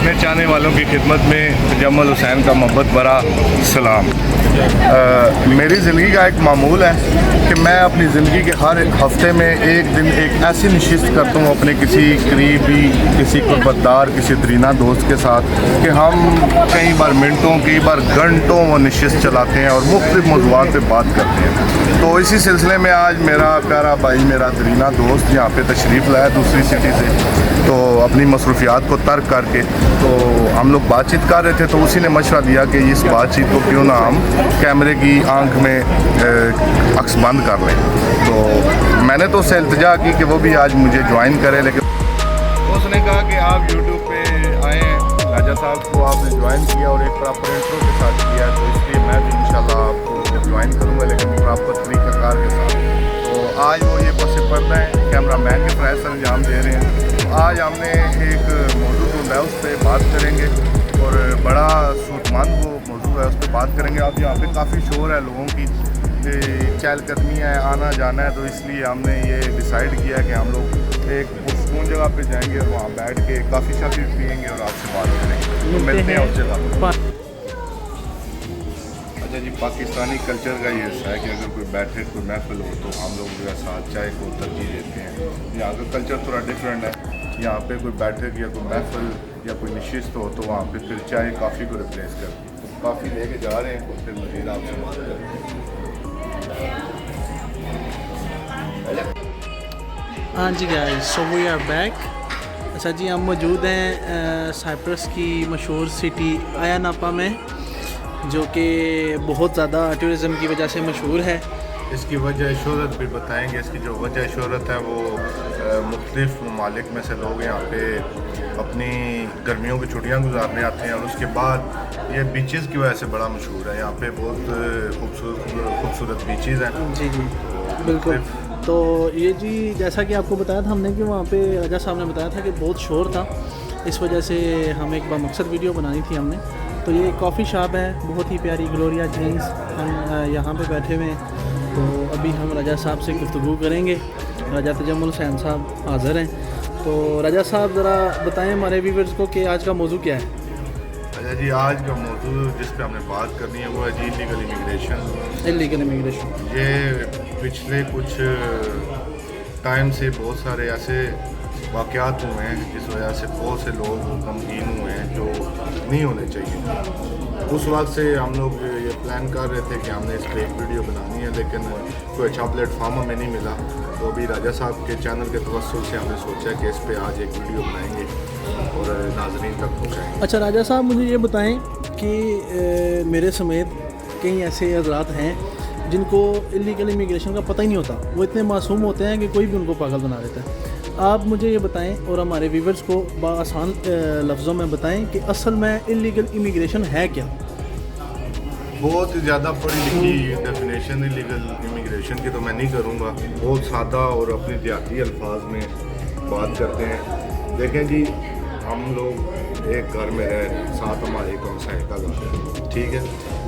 देखने चाहने वालों की खिदमत में जमल हुसैन का मोहब्बत भरा सलाम। मेरी ज़िंदगी का एक मामूल है कि मैं अपनी ज़िंदगी के हर हफ्ते में एक दिन एक ऐसी नशिस्त करता हूँ अपने किसी करीबी, किसी कुर्बतदार, किसी दरीना दोस्त के साथ कि हम कई बार मिनटों, कई बार घंटों वो नशिस्त चलाते हैं और मुख्तलिफ मौज़ूआत पे बात करते हैं। तो इसी सिलसिले में आज मेरा प्यारा भाई, मेरा दरीना दोस्त यहाँ पे तशरीफ़ लाया दूसरी सिटी से, तो अपनी मसरूफियात को तर्क करके तो हम लोग बातचीत कर रहे थे, तो उसी ने मशवरा दिया कि इस बातचीत को क्यों ना हम कैमरे की आंख में अक्स बंद कर लें। तो मैंने तो उससे इल्तिजा की कि वो भी आज मुझे ज्वाइन करे, लेकिन उसने कहा कि आप यूट्यूब पे आए हैं, राजा साहब को आपने ज्वाइन किया और एक प्रॉपर इंट्रो के साथ किया, तो इसलिए मैं भी इंशाल्लाह आपको ज्वाइन करूँगा, लेकिन प्रॉपर तरीक़ाकार के साथ। तो आज वो ये पस पर्दा है, कैमरा मैन के फ़रज़ अंजाम दे रहे हैं। तो आज हमने एक मौजू ढूंढा है, उस पर बात करेंगे और बड़ा सूदमंद वो मौजू है, उस पर बात करेंगे। अब यहाँ पे काफ़ी शोर है लोगों की, चहलकदमी है, आना जाना है, तो इसलिए हमने ये डिसाइड किया कि हम लोग एक पुरसकून जगह पे जाएंगे और वहाँ बैठ के काफ़ी शाफी पियेंगे और आपसे बात करेंगे। तो मिलते हैं उस जगह। अच्छा जी, पाकिस्तानी कल्चर का ये हिस्सा है कि अगर कोई बैठे, कोई महफिल हो, तो हम लोग जो है साथ चाय को तरजीह देते हैं। यहाँ का कल्चर थोड़ा डिफरेंट है, यहाँ पे कोई बैठक या कोई महफिल या कोई नशिस्त हो तो वहाँ पे फिर चाय कॉफ़ी को रिप्लेस कर, तो कॉफ़ी लेके जा रहे हैं, तो फिर मज़ीद आपसे बात करेंगे। हाँ जी guys, so we are back. अच्छा जी, हम मौजूद हैं साइप्रस की मशहूर सिटी आया नापा में, जो कि बहुत ज़्यादा टूरिज़म की वजह से मशहूर है। इसकी वजह शोहरत भी बताएंगे। इसकी जो वजह शोहरत है वो मुख्तलिफ ममालिक में से लोग यहाँ पे अपनी गर्मियों की छुट्टियाँ गुजारने आते हैं और उसके बाद ये बीचेस की वजह से बड़ा मशहूर है। यहाँ पे बहुत खूबसूरत बीचेस हैं। जी जी बिल्कुल। तो ये जी, जैसा कि आपको बताया था हमने कि वहाँ पे राजा साहब ने बताया था कि बहुत शोर था, इस वजह से हम एक बामकसद वीडियो बनानी थी हमने। तो ये कॉफ़ी शॉप है, बहुत ही प्यारी, ग्लोरिया जीन्स। हम यहाँ पे बैठे हुए हैं, तो अभी हम राजा साहब से गुफ्तगू करेंगे। राजा तजम्मुल हुसैन साहब हाज़िर हैं। तो राजा साहब ज़रा बताएं हमारे व्यूअर्स को कि आज का मौजू क्या है। अच्छा जी, आज का मौजू जिस पे हमने बात करनी है वो है जी इलीगल इमिग्रेशन। इलीगल इमिग्रेशन ये पिछले कुछ टाइम से बहुत सारे ऐसे वाक़यात हुए हैं जिस वजह से बहुत से लोग गमगीन हुए हैं जो नहीं होने चाहिए। उस वक्त से हम लोग ये प्लान कर रहे थे कि हमने इस पर एक वीडियो बनानी है, लेकिन कोई अच्छा प्लेटफार्म हमें नहीं मिला। तो अभी राजा साहब के चैनल के तवस्सुल से हमने सोचा कि इस पर आज एक वीडियो बनाएंगे और नाज़रीन तक पहुँचाएँगे। अच्छा राजा साहब, मुझे ये बताएं कि मेरे समेत कई ऐसे हज़रात हैं जिनको इलीगल इमिग्रेशन का पता ही नहीं होता। वो इतने मासूम होते हैं कि कोई भी उनको पागल बना देता है। आप मुझे ये बताएं और हमारे व्यूवर्स को आसान लफ्ज़ों में बताएं कि असल में इलीगल इमिग्रेशन है क्या। बहुत ज़्यादा पढ़ी लिखी डेफिनेशन इलीगल इमिग्रेशन की तो मैं नहीं करूँगा, बहुत सादा और अपने देहाती अल्फाज में बात करते हैं। देखें जी, हम लोग एक घर में रह रहे हैं, साथ हमारे एक हमसाये का घर है, ठीक है।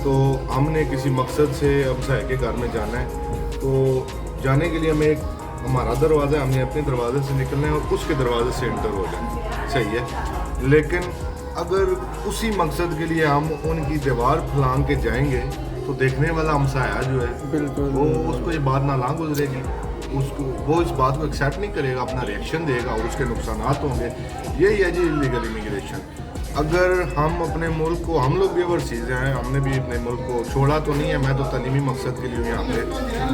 तो हमने किसी मकसद से हमसाये के घर में जाना है, तो जाने के लिए हमें एक हमारा दरवाज़ा, हमने अपने दरवाजे से निकलना है और उसके दरवाजे से इंटर हो जाए, सही है। लेकिन अगर उसी मकसद के लिए हम उनकी दीवार फलांग के जाएंगे तो देखने वाला हमसाया जो है बिल्कुल वो उसको ये बात ना गुजरेगी, उसको वो इस बात को एक्सेप्ट नहीं करेगा, अपना रिएक्शन देगा और उसके नुकसानात होंगे। यही है जी इलीगल इमिग्रेशन। अगर हम अपने मुल्क को, हम लोग भी ओवरसीज़ हैं, हमने भी अपने मुल्क को छोड़ा तो नहीं है, मैं तो तालीमी मकसद के लिए यहाँ पे,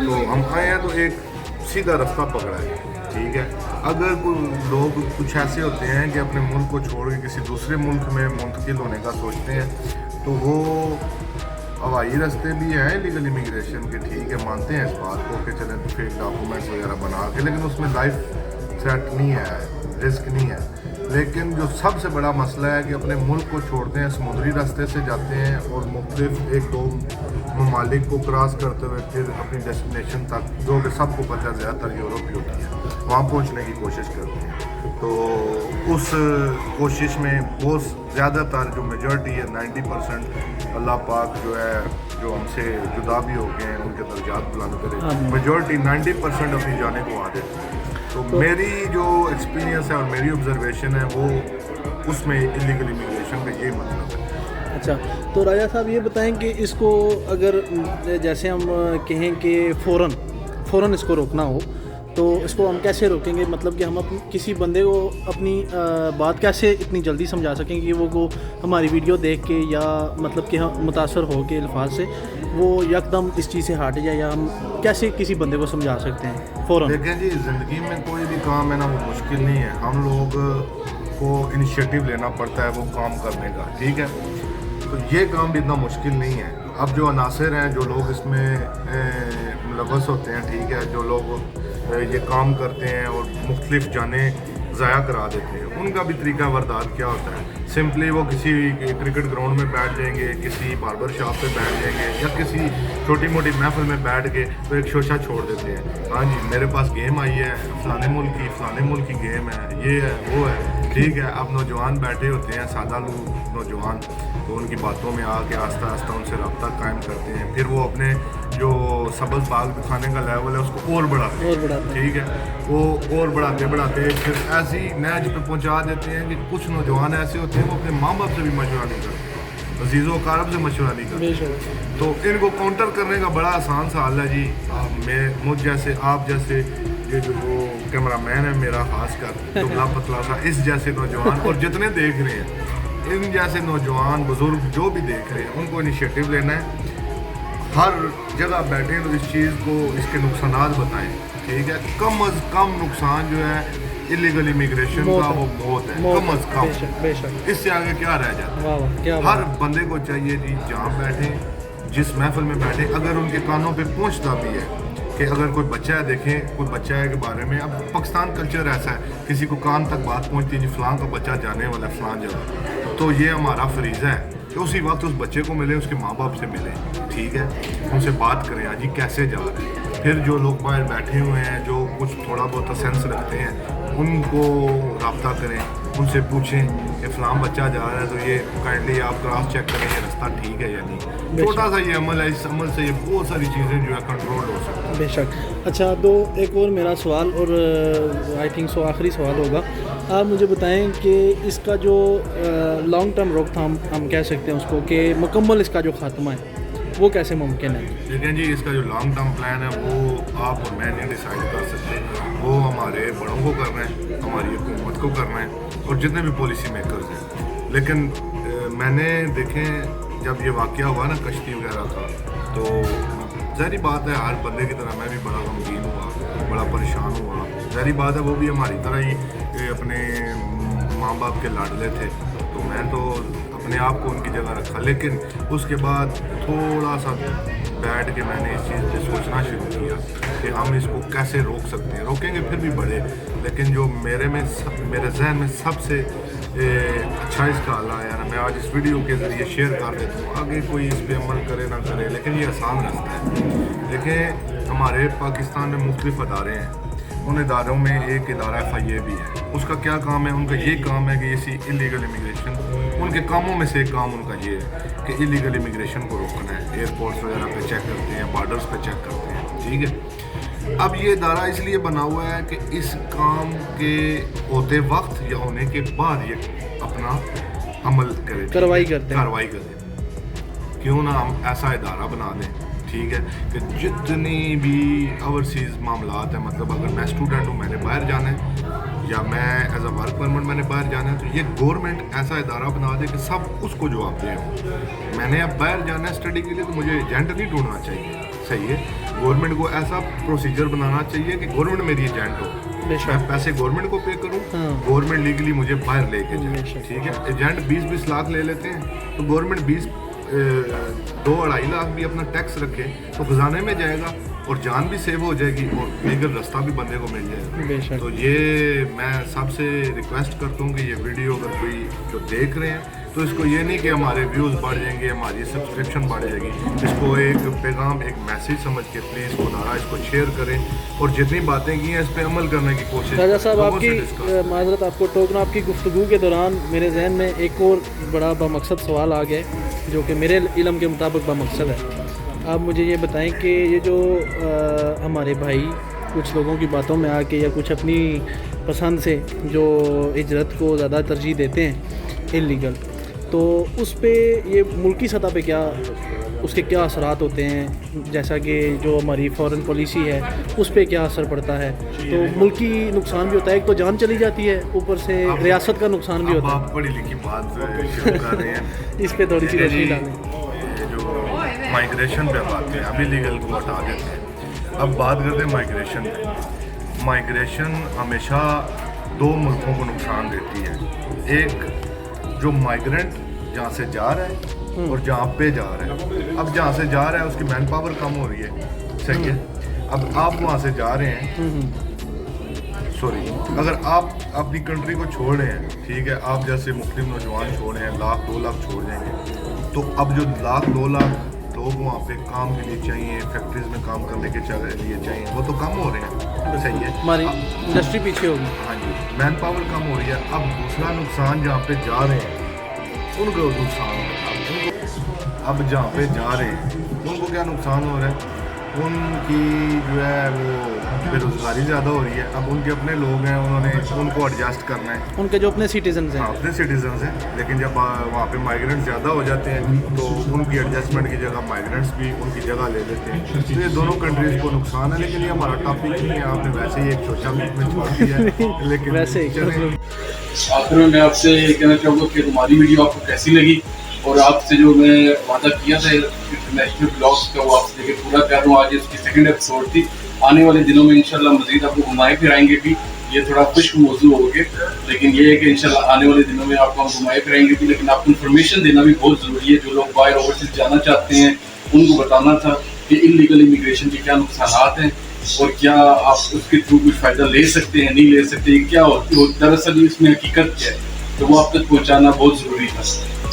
तो हम आए हैं तो एक सीधा रास्ता पकड़ा है, ठीक है। अगर कोई लोग कुछ ऐसे होते हैं कि अपने मुल्क को छोड़ के किसी दूसरे मुल्क में मुंतकिल होने का सोचते हैं, तो वो हवाई रास्ते भी हैं लीगल इमिग्रेशन के, ठीक है, मानते हैं इस बात को कि चलें फेक डॉक्यूमेंट्स वगैरह बना के, लेकिन उसमें लाइफ थ्रेट नहीं है, रिस्क नहीं है। लेकिन जो सबसे बड़ा मसला है कि अपने मुल्क को छोड़ते हैं, समुद्री रास्ते से जाते हैं और मुख्तलिफ एक दो ममालिक को क्रॉस करते हुए फिर अपनी डेस्टिनेशन तक, जो कि सबको पता है ज़्यादातर यूरोप ही होती है, वहाँ पहुँचने की कोशिश करते हैं। तो उस कोशिश में बहुत ज़्यादातर जो मेजॉरिटी है 90% अल्लाह पाक जो है, जो हमसे जुदा भी हो गए हैं, उनके दर्जात बुलंद करे, मेजॉरिटी 90% अपनी जाने को आ देते हैं। तो मेरी जो एक्सपीरियंस है और मेरी ऑब्जर्वेशन है वो اس میں इलीगल इमिग्रेशन का ये मतलब है। अच्छा, तो राजा साहब ये बताएं कि इसको अगर जैसे हम कहें कि फ़ौरन इसको रोकना हो तो इसको हम कैसे रोकेंगे, मतलब कि हम किसी बंदे को अपनी बात कैसे इतनी जल्दी समझा सकेंगे कि वो हमारी वीडियो देख के या मतलब कि हम मुतासर हो के अल्फाज से वो यकदम इस चीज़ से हट जाए, या हम कैसे किसी बंदे को समझा सकते हैं फ़ौरन? देखें जी, ज़िंदगी में कोई भी काम है ना वो मुश्किल नहीं है, हम लोग को इनिशिएटिव लेना पड़ता है वो काम करने का, ठीक है। तो ये काम भी इतना मुश्किल नहीं है। अब जो अनासर हैं, जो लोग इसमें मुलव्वस होते हैं, ठीक है, जो लोग ये काम करते हैं और मुख्तलिफ जाने ज़ाया करा देते हैं, उनका भी तरीका वारदात क्या होता है। सिंपली वो किसी क्रिकेट ग्राउंड में बैठ जाएंगे, किसी बार्बर शॉप पे बैठ जाएंगे, या किसी छोटी मोटी महफिल में बैठ के तो एक शोशा छोड़ देते हैं, हाँ जी मेरे पास गेम आई है, फलाने मुल्क की गेम है, ये है वो है, ठीक है। अब नौजवान बैठे होते हैं, सादा नौजवान, तो उनकी बातों में आके आस्ता आस्ता उनसे रब्ता कायम करते हैं, फिर वो अपने जो सबज बाग दिखाने का लेवल है उसको और बढ़ाते हैं, ठीक है। वो और बढ़ाते फिर ऐसी नहज पे पहुंचा देते हैं कि कुछ नौजवान ऐसे होते हैं वो अपने माँ बाप से भी मशवरा नहीं करते, अजीज़ो कारब से मशवरा नहीं करते। तो इनको काउंटर करने का बड़ा आसान सा हल है जी, मुझ जैसे आप जैसे ये जो वो कैमरा मैन है मेरा खास कर दुबला पतला सा, इस जैसे नौजवान और जितने देख रहे हैं इन जैसे नौजवान बुजुर्ग जो भी देख रहे हैं उनको इनिशिएटिव लेना है, हर जगह बैठे तो इस चीज़ को इसके नुकसानात बताएं, ठीक है। कम अज़ कम नुकसान जो है इलीगल इमिग्रेशन का वो मौत है, कम अज़ कम, इससे आगे क्या रह जाता है। हर बंदे को चाहिए जी जहाँ बैठे, जिस महफिल में बैठे, अगर उनके कानों पे पहुँचता भी है कि अगर कोई बच्चा है, देखें कोई बच्चा है के बारे में, अब पाकिस्तान कल्चर ऐसा है किसी को कान तक बात पहुँचती है जी फलां का बच्चा जाने वाला है फलां जगह, तो ये हमारा फरीज़ा है कि उसी वक्त उस बच्चे को मिले, उसके माँ बाप से मिले, ठीक है, उनसे बात करें आज जी कैसे जा रहे हैं। फिर जो लोग बाहर बैठे हुए हैं जो कुछ थोड़ा बहुत सेंस रखते हैं उनको रब्ता करें, उनसे पूछें कि फ़लाँ बच्चा जा रहा है तो ये काइंडली आप क्रॉस चेक करें ये रास्ता ठीक है या नहीं। छोटा सा ये अमल है, इस अमल से ये बहुत सारी चीज़ें जो है कंट्रोल हो सकती हैं। बेशक। अच्छा, तो एक और मेरा सवाल और आई थिंक सो आखिरी सवाल होगा, आप मुझे बताएं कि इसका जो लॉन्ग टर्म रोकथाम हम कह सकते हैं उसको, कि मुकम्मल इसका जो ख़ात्मा है वो कैसे मुमकिन है? देखें जी, इसका जो लॉन्ग टर्म प्लान है वो आप और मैं नहीं डिसाइड कर सकते, वो हमारे बड़ों को करना है, हमारी हुकूमत को करना है और जितने भी पॉलिसी मेकर्स हैं। लेकिन मैंने देखें जब ये वाक़या हुआ ना कश्ती वगैरह का, तो ज़ाहिर बात है हर बंदे की तरह मैं भी बड़ा गमगीन हुआ, बड़ा परेशान हुआ। ज़ाहिर बात है वो भी हमारी तरह ही अपने माँ बाप के लाडले थे, तो मैं तो अपने आप को उनकी जगह रखा। लेकिन उसके बाद थोड़ा सा बैठ के मैंने इस चीज़ पे सोचना शुरू किया कि हम इसको कैसे रोक सकते हैं। रोकेंगे फिर भी बढ़े, लेकिन जो मेरे जहन में सबसे अच्छा इसका हल आया ना, मैं आज इस वीडियो के ज़रिए शेयर कर देता हूँ, आगे कोई इस पर अमल करे ना करे, लेकिन ये आसान रास्ता है। देखें हमारे पाकिस्तान में मुख्तलिफ अदारे हैं, उन इदारों में एक इदारा FIA भी है, उसका क्या काम है, उनका ये काम है कि इसी इलीगल इमिग्रेशन, उनके कामों में से एक काम उनका ये है कि इलीगल इमिग्रेशन को रोकना है। एयरपोर्ट्स वगैरह पे चेक करते हैं, बॉर्डर्स पे चेक करते हैं, ठीक है। अब ये इदारा इसलिए बना हुआ है कि इस काम के होते वक्त या होने के बाद ये अपना अमल करे, कार्रवाई करें। क्यों ना हम ऐसा इदारा बना दें, ठीक है, कि जितनी भी ओवरसीज़ मामलात हैं, मतलब अगर मैं स्टूडेंट हूँ मैंने बाहर जाना है, या मैं एज अ वर्क परमिट मैंने बाहर जाना है, तो ये गवर्नमेंट ऐसा इदारा बना दे कि सब उसको जवाबदेह हो। मैंने अब बाहर जाना है स्टडी के लिए, तो मुझे एजेंट नहीं ढूंढना चाहिए, सही है। गवर्नमेंट को ऐसा प्रोसीजर बनाना चाहिए कि गवर्नमेंट मेरी एजेंट हो, मैं पैसे गवर्नमेंट को पे करूँ, गवर्नमेंट लीगली मुझे बाहर लेके जाए, ठीक है। एजेंट 20-20 लाख ले लेते हैं, तो गवर्नमेंट 2-2.5 लाख भी अपना टैक्स रखे तो खजाने में जाएगा और जान भी सेव हो जाएगी और लीगल रास्ता भी बंदे को मिल जाएगा। तो ये मैं सबसे रिक्वेस्ट करता हूँ कि ये वीडियो अगर कोई जो देख रहे हैं तो इसको ये नहीं कि हमारे व्यूज़ बढ़ जाएंगे, हमारी सब्सक्रिप्शन बढ़ जाएगी, इसको एक पैगाम, एक मैसेज समझ के प्लीज़ खुदारा इसको शेयर करें और जितनी बातें की हैं इस पर अमल करने की कोशिश। राजा साहब, आपकी माजरत आपको टोकना, आपकी गुफ्तगू के दौरान मेरे जहन में एक और बड़ा बामकसद सवाल आ गया जो कि मेरे इल्म के मुताबिक बामकसद है। आप मुझे ये बताएं कि ये जो हमारे भाई कुछ लोगों की बातों में आके या कुछ अपनी पसंद से जो हिजरत को ज़्यादा तरजीह देते हैं इलीगल, तो उस पे ये मुल्की सतह पे क्या उसके क्या असरात होते हैं, जैसा कि जो हमारी फ़ॉरेन पॉलिसी है उस पे क्या असर पड़ता है। तो मुल्की नुकसान भी होता है, एक तो जान चली जाती है, ऊपर से रियासत का नुकसान भी होता है। आप पढ़ी लिखी बात शुरू कर रहे हैं इस पे थोड़ी सी रोशनी डालें। ये जो माइग्रेशन पे बात है, अभी लीगल को हटा देते हैं, अब बात करते हैं माइग्रेशन पे। माइग्रेशन हमेशा दो मुल्कों को नुकसान देती है, एक जो माइग्रेंट जहाँ से जा रहा है और जहाँ पे जा रहा है। अब जहाँ से जा रहा है उसकी मैन पावर कम हो रही है, सही है। अब आप वहाँ से जा रहे हैं, सॉरी, अगर आप अपनी कंट्री को छोड़ रहे हैं, ठीक है, आप जैसे मुस्लिम नौजवान छोड़ रहे हैं, 1,00,000 2 लाख छोड़ जाएंगे, तो अब जो 1,00,000 2 लाख लोग वहाँ पे काम के लिए चाहिए, फैक्ट्रीज में काम करने के लिए चाहिए, वो तो कम हो रहे हैं, सही है, हमारी इंडस्ट्री पीछे होगी। हाँ जी, मैन पावर कम हो रही है। अब दूसरा नुकसान जहाँ पे जा रहे हैं उनको नुकसान हो रहा है, अब जहाँ पे जा रहे हैं उनको क्या नुकसान हो रहा है, उनकी जो है वो बेरोज़गारी ज़्यादा हो रही है। अब उनके अपने लोग हैं, उन्होंने उनको एडजस्ट करना है, उनके जो अपने सिटीजन्स हैं, हाँ अपने सिटीजन्स हैं, लेकिन जब वहाँ पे माइग्रेंट्स ज़्यादा हो जाते हैं तो उनकी एडजस्टमेंट की जगह माइग्रेंट्स भी उनकी जगह ले लेते हैं। तो ये दोनों कंट्रीज़ को नुकसान है, लेकिन ये हमारा टॉपिक नहीं है, आपने वैसे ही एक सोचा बीच में छोड़ दिया है, लेकिन वैसे चलें। आखिर में मैं आपसे कहना चाहूँगा कि हमारी वीडियो आपको कैसी लगी, और आपसे जो मैं वादा किया था इंटरनेशनल ब्लॉग्स का वो आपसे लेके पूरा कर रहा हूँ। आज इसकी सेकंड एपिसोड थी। आने वाले दिनों में इंशाल्लाह मज़ीद आपको घुमाए फिराएंगे भी, ये थोड़ा खुश्क मौजू हो गए, लेकिन ये है कि इंशाल्लाह आने वाले दिनों में आपको हम घुमाए फिराएंगे भी, लेकिन आपको इन्फॉर्मेशन देना भी बहुत ज़रूरी है। जो लोग बाहर ओवरसीज जाना चाहते हैं उनको बताना था कि इलीगल इमिग्रेशन के क्या नुकसान हैं और क्या आप उसके थ्रू कुछ फ़ायदा ले सकते हैं, नहीं ले सकते, क्या होती हो, दरअसल इसमें हकीकत क्या है, तो वो आप तक पहुँचाना बहुत ज़रूरी था।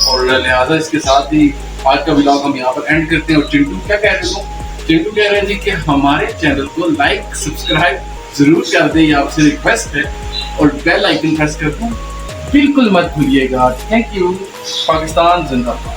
और लिहाजा इसके साथ ही आज का व्लॉग हम यहाँ पर एंड करते हैं। और चिंटू क्या कह रहे थे? चिंटू कह रहे थे कि हमारे चैनल को लाइक सब्सक्राइब जरूर कर दें, ये आपसे रिक्वेस्ट है, और बेल आइकन प्रेस कर दें, बिल्कुल मत भूलिएगा। Thank you. पाकिस्तान जिंदाबाद।